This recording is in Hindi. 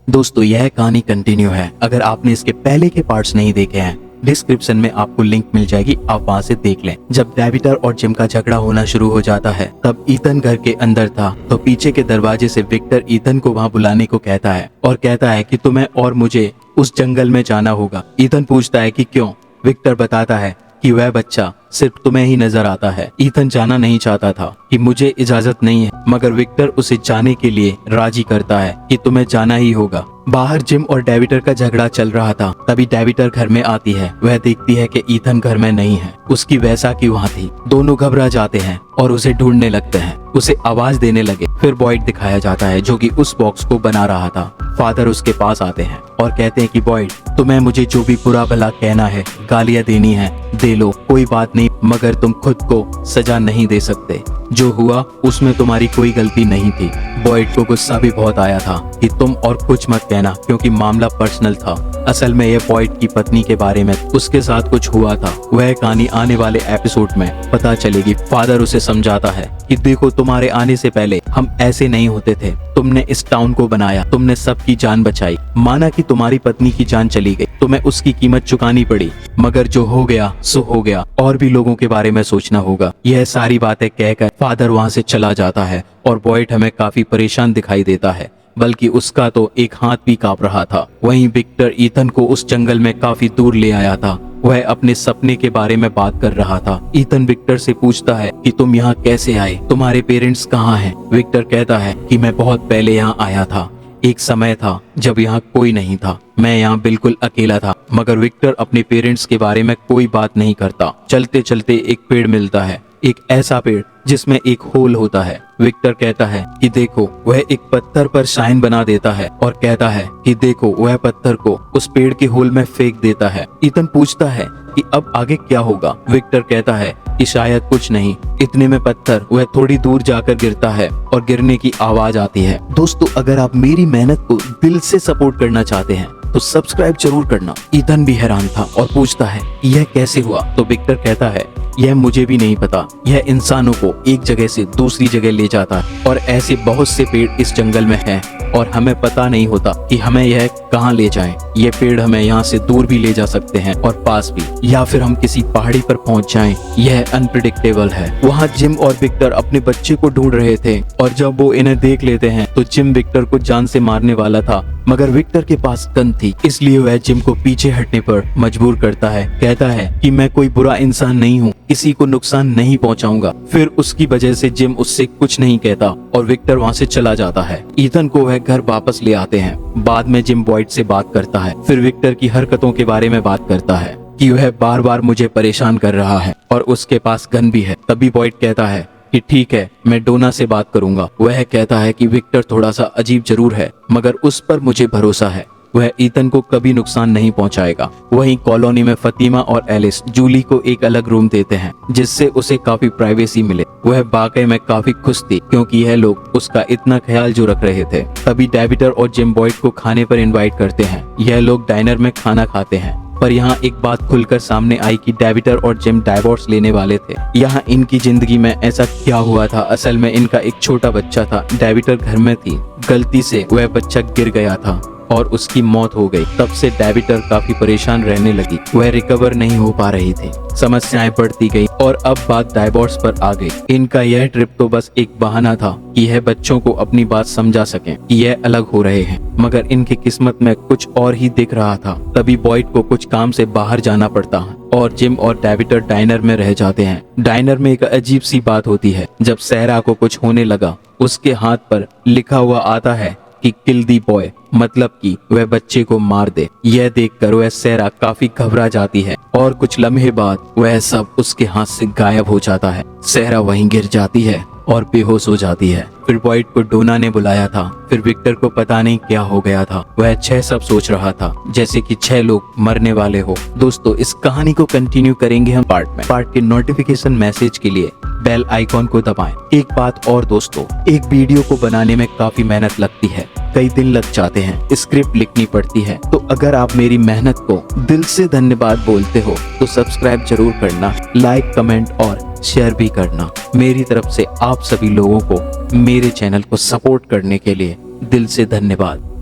दोस्तों यह कहानी कंटिन्यू है। अगर आपने इसके पहले के पार्ट्स नहीं देखे हैं, डिस्क्रिप्शन में आपको लिंक मिल जाएगी, आप वहाँ से देख लें। जब डेविटर और जिम का झगड़ा होना शुरू हो जाता है तब ईथन घर के अंदर था, तो पीछे के दरवाजे से विक्टर ईथन को वहाँ बुलाने को कहता है और कहता है कि तुम्हें और मुझे उस जंगल में जाना होगा। ईथन पूछता है कि क्यों। विक्टर बताता है कि वह बच्चा सिर्फ तुम्हें ही नजर आता है। ईथन जाना नहीं चाहता था कि मुझे इजाजत नहीं है, मगर विक्टर उसे जाने के लिए राजी करता है कि तुम्हें जाना ही होगा। बाहर जिम और डेविटर का झगड़ा चल रहा था। तभी डेविटर घर में आती है। वह देखती है कि ईथन घर में नहीं है। उसकी वैसाखी वहाँ थी। दोनों घबरा जाते हैं और उसे ढूंढने लगते हैं। उसे आवाज देने लगे। फिर बॉयड दिखाया जाता है जो कि उस बॉक्स को बना रहा था। फादर उसके पास आते हैं और कहते हैं कि बॉयड, तुम्हें मुझे जो भी बुरा भला कहना है, गालियां देनी है, दे लो, कोई बात नहीं, मगर तुम खुद को सजा नहीं दे सकते। जो हुआ उसमें तुम्हारी कोई गलती नहीं थी। बॉयड को गुस्सा भी बहुत आया था कि तुम और कुछ मत कहना, क्योंकि मामला पर्सनल था। असल में यह बॉयड की पत्नी के बारे में उसके साथ कुछ हुआ था। वह कहानी आने वाले एपिसोड में पता चलेगी। फादर उसे समझाता है कि देखो, तुम्हारे आने से पहले हम ऐसे नहीं होते थे। तुमने इस टाउन को बनाया, तुमने सबकी जान बचाई। माना कि तुम्हारी पत्नी की जान चली गई, तुम्हें उसकी कीमत चुकानी पड़ी, मगर जो हो गया सो हो गया। और भी लोगों के बारे में सोचना होगा। यह सारी बातें कहकर फादर वहाँ से चला जाता है और बॉयड हमें काफी परेशान दिखाई देता है, बल्कि उसका तो एक हाथ भी कांप रहा था। वहीं विक्टर ईथन को उस जंगल में काफी दूर ले आया था। वह अपने सपने के बारे में बात कर रहा था। ईथन विक्टर से पूछता है कि तुम यहाँ कैसे आए, तुम्हारे पेरेंट्स कहाँ हैं? विक्टर कहता है कि मैं बहुत पहले यहाँ आया था। एक समय था जब यहाँ कोई नहीं था, मैं यहाँ बिल्कुल अकेला था। मगर विक्टर अपने पेरेंट्स के बारे में कोई बात नहीं करता। चलते चलते एक पेड़ मिलता है, एक ऐसा पेड़ जिसमें एक होल होता है। विक्टर कहता है कि देखो, वह एक पत्थर पर शाइन बना देता है और कहता है कि देखो, वह पत्थर को उस पेड़ के होल में फेंक देता है। ईथन पूछता है कि अब आगे क्या होगा? विक्टर कहता है कि शायद कुछ नहीं। इतने में पत्थर वह थोड़ी दूर जाकर गिरता है और गिरने की आवाज आती है। दोस्तों, अगर आप मेरी मेहनत को दिल से सपोर्ट करना चाहते हैं तो सब्सक्राइब जरूर करना। ईथन भी हैरान था और पूछता है यह कैसे हुआ? तो विक्टर कहता है यह मुझे भी नहीं पता। यह इंसानों को एक जगह से दूसरी जगह ले जाता है और ऐसे बहुत से पेड़ इस जंगल में हैं और हमें पता नहीं होता कि हमें यह कहाँ ले जाए। ये पेड़ हमें यहाँ से दूर भी ले जा सकते हैं और पास भी, या फिर हम किसी पहाड़ी पर पहुँच जाएं। यह अनप्रिडिक्टेबल है। वहाँ जिम और विक्टर अपने बच्चे को ढूंढ रहे थे और जब वो इन्हें देख लेते हैं तो जिम विक्टर को जान से मारने वाला था, मगर विक्टर के पास गन थी, इसलिए वह जिम को पीछे हटने पर मजबूर करता है। कहता है कि मैं कोई बुरा इंसान नहीं हूँ, किसी को नुकसान नहीं पहुँचाऊंगा। फिर उसकी वजह से जिम उससे कुछ नहीं कहता और विक्टर वहाँ से चला जाता है। ईथन को वह घर वापस ले आते हैं। बाद में जिम बॉयड से बात करता है। फिर विक्टर की हरकतों के बारे में बात करता है कि वह बार बार मुझे परेशान कर रहा है और उसके पास गन भी है। तभी बॉयड कहता है कि ठीक है, मैं डोना से बात करूंगा। वह कहता है कि विक्टर थोड़ा सा अजीब जरूर है, मगर उस पर मुझे भरोसा है, वह ईथन को कभी नुकसान नहीं पहुंचाएगा। वहीं कॉलोनी में फतीमा और एलिस जूली को एक अलग रूम देते हैं जिससे उसे काफी प्राइवेसी मिले। वह वाकई में काफी खुश थी क्योंकि यह लोग उसका इतना ख्याल जो रख रहे थे। तभी डेविटर और जिम बॉयड को खाने पर इनवाइट करते हैं। यह लोग डाइनर में खाना खाते हैं, पर यहाँ एक बात खुलकर सामने आई कि डेविटर और जिम डाइवोर्स लेने वाले थे। यहाँ इनकी जिंदगी में ऐसा क्या हुआ था? असल में इनका एक छोटा बच्चा था। डेविटर घर में थी, गलती से वह बच्चा गिर गया था और उसकी मौत हो गई। तब से डेविटर काफी परेशान रहने लगी। वह रिकवर नहीं हो पा रही थी। समस्याएं बढ़ती गई और अब बात डाइवोर्स पर आ गई। इनका यह ट्रिप तो बस एक बहाना था कि यह बच्चों को अपनी बात समझा सकें कि यह अलग हो रहे हैं, मगर इनकी किस्मत में कुछ और ही दिख रहा था। तभी बॉयड को कुछ काम से बाहर जाना पड़ता है और जिम और डेविटर डाइनर में रह जाते हैं। डाइनर में एक अजीब सी बात होती है। जब सहरा को कुछ होने लगा, उसके हाथ पर लिखा हुआ आता है कि किल दी बॉय, मतलब कि वह बच्चे को मार दे। यह देखकर वह सहरा काफी घबरा जाती है और कुछ लम्हे बाद वह सब उसके हाथ से गायब हो जाता है। सहरा वहीं गिर जाती है और बेहोश हो जाती है। फिर बॉयड को डोना ने बुलाया था। फिर विक्टर को पता नहीं क्या हो गया था। वह 6 सब सोच रहा था, जैसे कि 6 लोग मरने वाले हो। दोस्तों, इस कहानी को कंटिन्यू करेंगे हम पार्ट में। पार्ट के नोटिफिकेशन मैसेज के लिए बेल आइकॉन को दबाएं। एक बात और दोस्तों, एक वीडियो को बनाने में काफी मेहनत लगती है, कई दिन लग जाते हैं, स्क्रिप्ट लिखनी पड़ती है। तो अगर आप मेरी मेहनत को दिल से धन्यवाद बोलते हो तो सब्सक्राइब जरूर करना, लाइक, कमेंट और शेयर भी करना। मेरी तरफ से आप सभी लोगों को मेरे चैनल को सपोर्ट करने के लिए दिल से धन्यवाद।